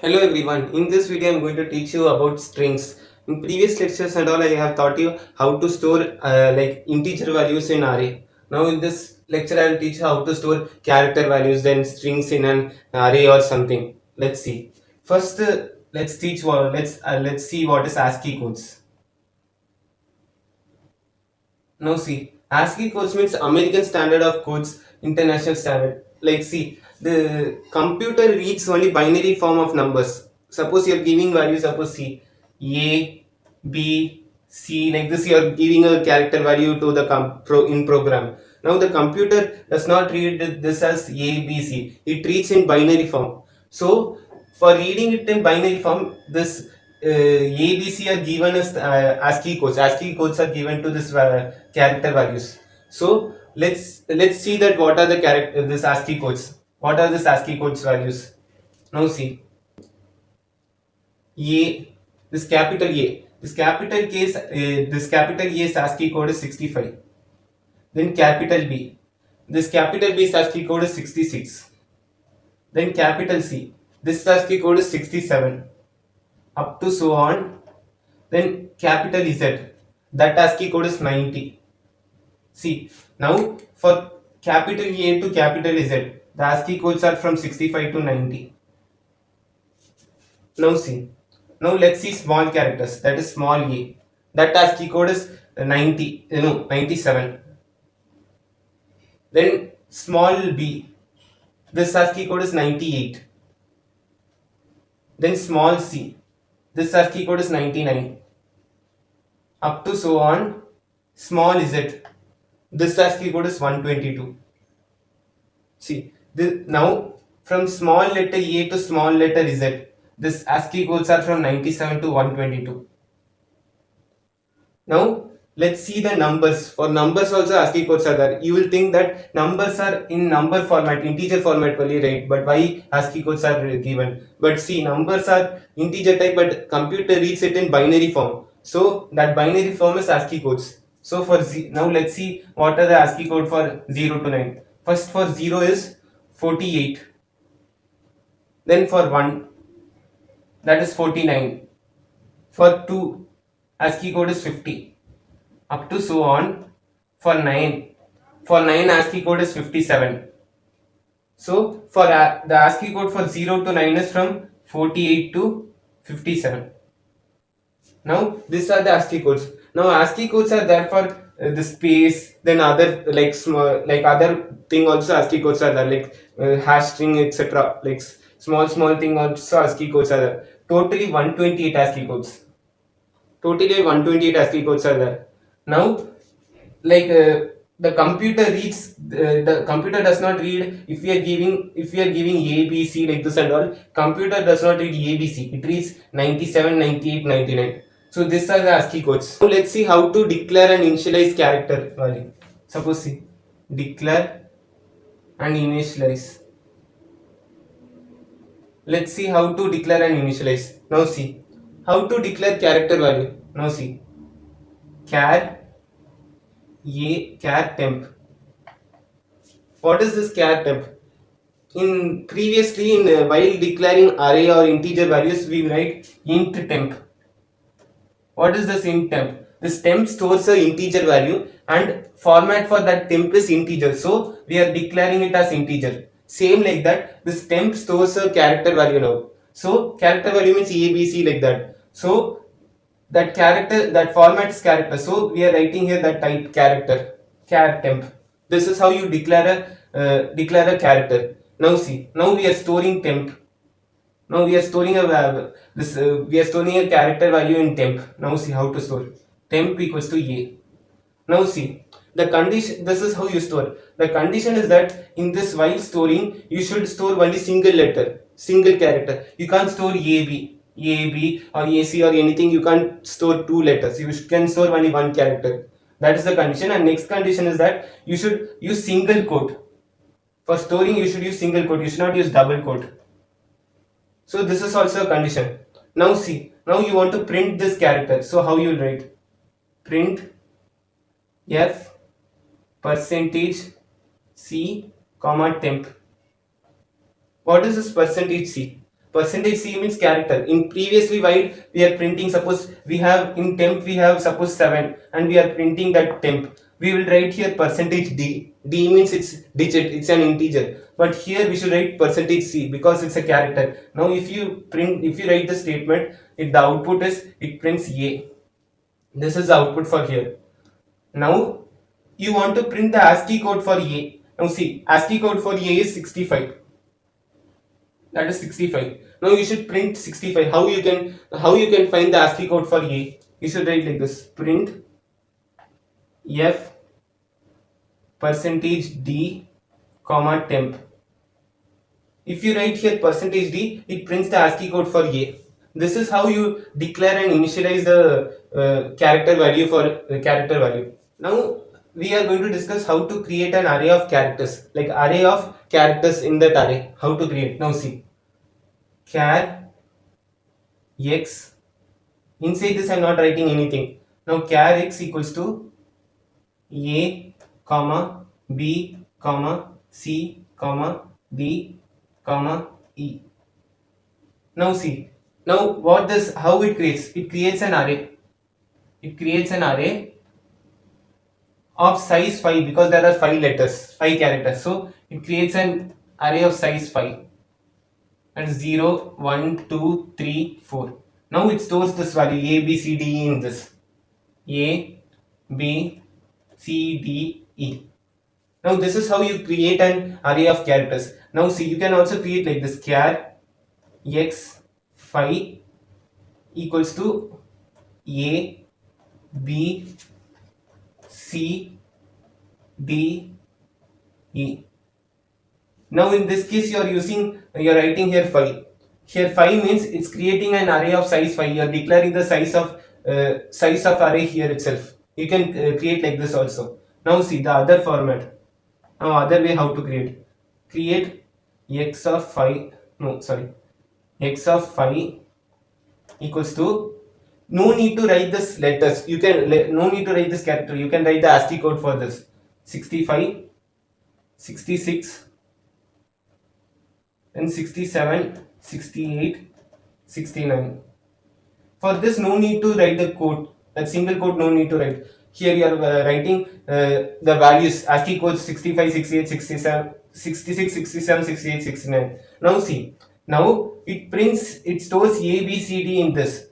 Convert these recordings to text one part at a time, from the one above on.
Hello everyone, in this video I am going to teach you about strings. In previous lectures and all I have taught you how to store like integer values in array. Now in this lecture I will teach you how to store character values then strings in an array or something. Let's see. First let's see what is Ascii codes. Now see, ASCII codes means American Standard of Codes, International Standard. Like see, the computer reads only binary form of numbers. Suppose you are giving value, suppose C, A, B, C, like this you are giving a character value to the in program. Now the computer does not read this as A, B, C. It reads in binary form. So for reading it in binary form, this ABC are given as ASCII codes. ASCII codes are given to this character values. So let's see that what are the character this ASCII codes. What are this ASCII codes values? Now see A, this capital A. This capital A's ASCII code is 65. Then capital B. This capital B's ASCII code is 66. Then capital C. This ASCII code is 67. Up to so on. Then capital Z. That ASCII code is 90. See, now for capital A to capital Z, the ASCII codes are from 65 to 90. Now see, now let's see small characters, that is small a. That ASCII code is 97. Then small b, this ASCII code is 98. Then small c, this ASCII code is 99. Up to so on, small z, this ASCII code is 122. See, now from small letter a to small letter z, this ASCII codes are from 97 to 122. Now let's see the numbers. For numbers also ASCII codes are there. You will think that numbers are in number format, integer format only, right? But why ASCII codes are given? But see, numbers are integer type, but computer reads it in binary form. So that binary form is ASCII codes. So for now let's see what are the ASCII code for 0 to 9. First for 0 is 48. Then for 1, that is 49. For 2, ASCII code is 50. Up to so on. For 9, ASCII code is 57. So for the ASCII code for 0 to 9 is from 48 to 57. Now these are the ASCII codes. Now ASCII codes are there for the space, then other like small, like other thing also ASCII codes are there, like hash string, etc. Like small thing also ASCII codes are there. Totally 128 ASCII codes. Totally 128 ASCII codes are there. Now, like the computer reads, the computer does not read if we are giving A, B, C like this and all. Computer does not read A, B, C. It reads 97, 98, 99. So these are the ASCII codes. Now let's see how to declare and initialize character value. Suppose see, declare and initialize. Let's see how to declare and initialize. Now see, how to declare character value. Now see, char temp. What is this char temp? Previously while declaring array or integer values, we write int temp. What is this int temp? This temp stores a integer value and format for that temp is integer. So we are declaring it as integer. Same like that, this temp stores a character value now. So character value means A, B, C like that. So that character, that format is character. So we are writing here that type character, char temp. This is how you declare a character. Now see, now we are storing temp. Now we are storing a character value in temp. Now see how to store. Temp equals to A. Now see, the condition, this is how you store. The condition is that in this while storing, you should store only single letter, single character. You can't store AB or AC or anything. You can't store two letters. You can store only one character. That is the condition. And next condition is that you should use single quote. For storing, you should use single quote. You should not use double quote. So this is also a condition. Now see, now you want to print this character. So how you will write? Print F percentage C comma temp. What is this percentage C? Percentage C means character. In previously while we are printing, suppose we have in temp we have suppose 7 and we are printing that temp. We will write here percentage D. D means it's digit, it's an integer. But here we should write percentage C because it's a character. Now if you write the statement, if the output is, it prints A. This is the output for here. Now you want to print the ASCII code for A. Now see, ASCII code for A is 65. That is 65. Now you should print 65. How you can find the ASCII code for A? You should write like this: print F percentage D comma temp. If you write here percentage D, it prints the ASCII code for A. This is how you declare and initialize the character value for character value. Now we are going to discuss how to create an array of characters, like array of characters in that array. How to create? Now see, char x. Inside this I am not writing anything. Now char x equals to A comma B comma C comma D comma E. Now see, now what this, how it creates? It creates an array. It creates an array of size 5 because there are 5 letters, 5 characters. So it creates an array of size 5 and 0, 1, 2, 3, 4. Now it stores this value A, B, C, D, E in this. A, B, C, D, E. Now this is how you create an array of characters. Now see, you can also create like this: char x 5 equals to A, B, C, D, E. Now in this case you are writing here 5. Here 5 means it's creating an array of size 5. You are declaring the size of array here itself. You can create like this also. Now see the other format. Now other way how to create. Create x of 5. No, sorry. X of 5 equals to, no need to write this letters. You can, no need to write this character. You can write the ASCII code for this. 65, 66, and 67, 68, 69. For this no need to write the code. That single code no need to write. Here you are writing the values ASCII codes 65, 68, 67, 66, 67, 68, 69. Now see, now it stores A, B, C, D in this.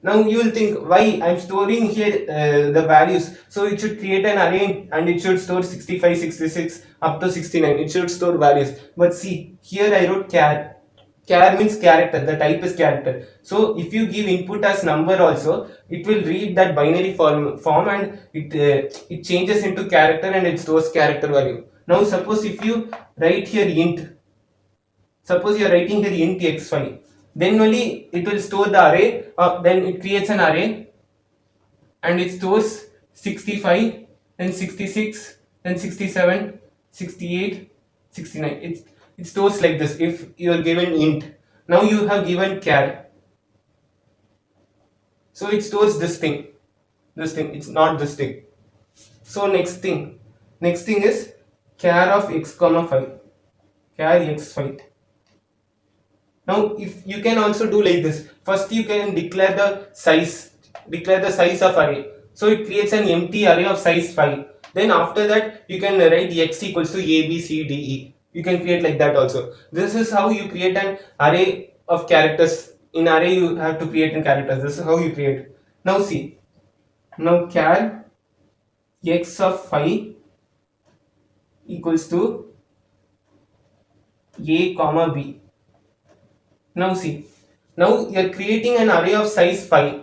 Now you will think, why I am storing here the values? So it should create an array and it should store 65, 66 up to 69. It should store values. But see, here I wrote char. Char means character. The type is character. So if you give input as number also, it will read that binary form and it changes into character and it stores character value. Now suppose if you write here int. Suppose you are writing here int x5. Then only it will store the array, then it creates an array and it stores 65, then 66, then 67, 68, 69. It stores like this if you are given int. Now you have given char. So it stores this thing, it's not this thing. So next thing is char of x comma 5, char x5. Now if you can also do like this, first you can declare the size of array. So it creates an empty array of size 5. Then after that you can write x equals to A, B, C, D, E. You can create like that also. This is how you create an array of characters. In array you have to create in characters. This is how you create. Now see, now char x of 5 equals to A comma B. Now see, now you are creating an array of size 5,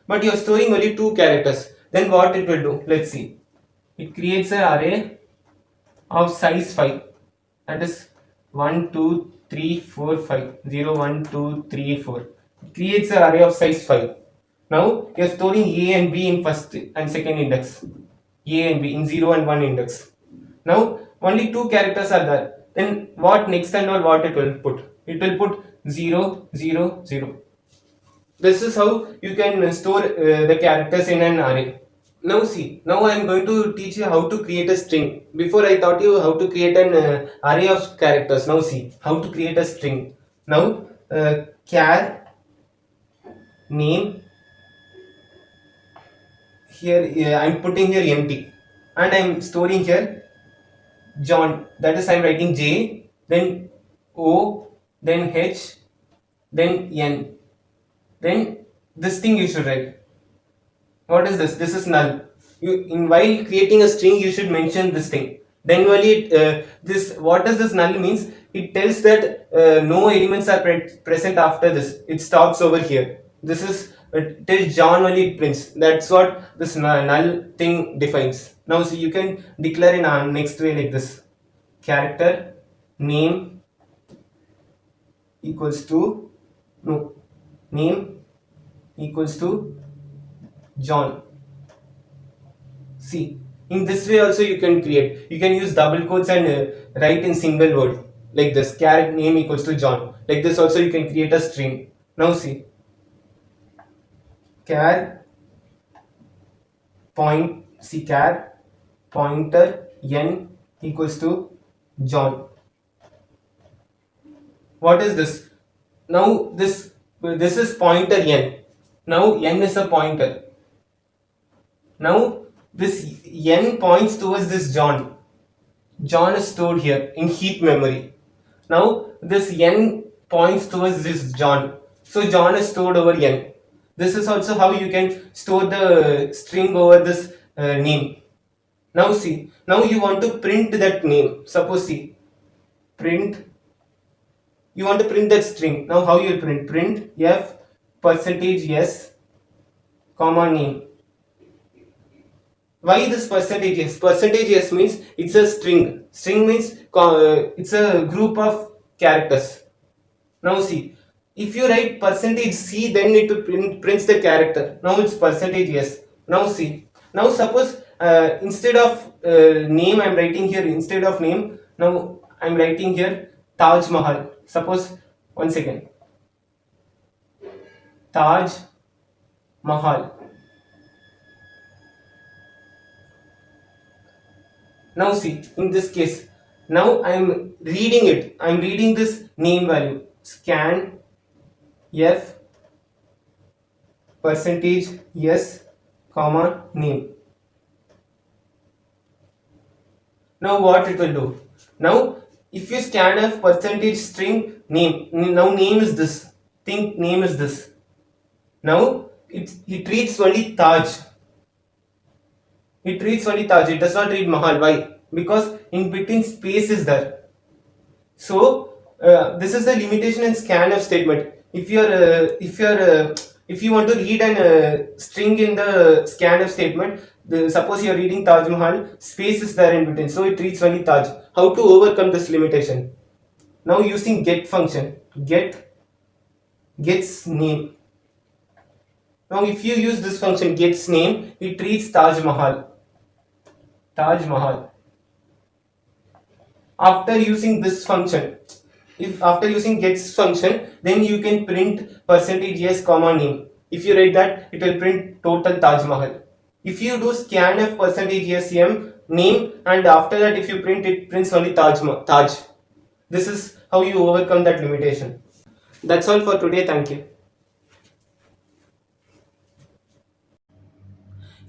but you are storing only 2 characters. Then what it will do? Let's see. It creates an array of size 5. That is 1, 2, 3, 4, 5. 0, 1, 2, 3, 4. It creates an array of size 5. Now you are storing A and B in first and second index. A and B in 0 and 1 index. Now only 2 characters are there. Then what next and all what it will put? It will put 0, 0, 0. This is how you can store the characters in an array. Now see, now I am going to teach you how to create a string. Before I taught you how to create an array of characters. Now see, how to create a string. Now char name. Here I'm putting here empty, and I'm storing here John. That is, I'm writing J, then O, then H, then N. Then this thing you should write. What is this? This is null. While creating a string, you should mention this thing. Then only this. What does this null means? It tells that no elements are present after this. It stops over here. This is till John only it prints. That's what this null thing defines. Now, so you can declare in our next way like this: character name equals to name equals to John. See, in this way also you can create. You can use double quotes and write in single word like this: character name equals to John. Like this also you can create a string. Now see, char pointer n equals to John. What is this? Now this is pointer n. Now n is a pointer. Now this n points towards this John. John is stored here in heap memory. Now this n points towards this John. So John is stored over n. This is also how you can store the string over this name. Now see, now you want to print that name. Suppose see, you want to print that string. Now how you print? Print f %s comma name. Why this percentage s? Percentage s means it's a string. String means it's a group of characters. Now see, if you write %c, then it prints the character. Now it's %s. Now see, now suppose instead of name I'm writing here, instead of name, now I'm writing here Taj Mahal. Suppose, one second, Taj Mahal. Now see, in this case, now I am reading it. I am reading this name value. Scan f %s comma name. Now what it will do? Now if you scan f %string name, now name is this. Think name is this. Now it reads only Taj. It reads only Taj. It does not read Mahal. Why? Because in between space is there. So this is the limitation in scanf statement. If you want to read an string in the scanf statement, suppose you are reading Taj Mahal, space is there in between, so it reads only Taj. How to overcome this limitation? Now using get function, gets name. Now if you use this function gets name, it reads Taj Mahal. After using this function, if after using gets function, then you can print %s comma name. If you write that, it will print total Taj Mahal. If you do scanf %s name, and after that if you print, it prints only Taj. This is how you overcome that limitation. That's all for today. Thank you.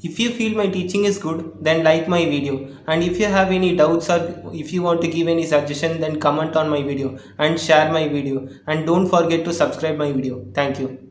If you feel my teaching is good, then like my video, and if you have any doubts or if you want to give any suggestion, then comment on my video and share my video, and don't forget to subscribe my video. Thank you.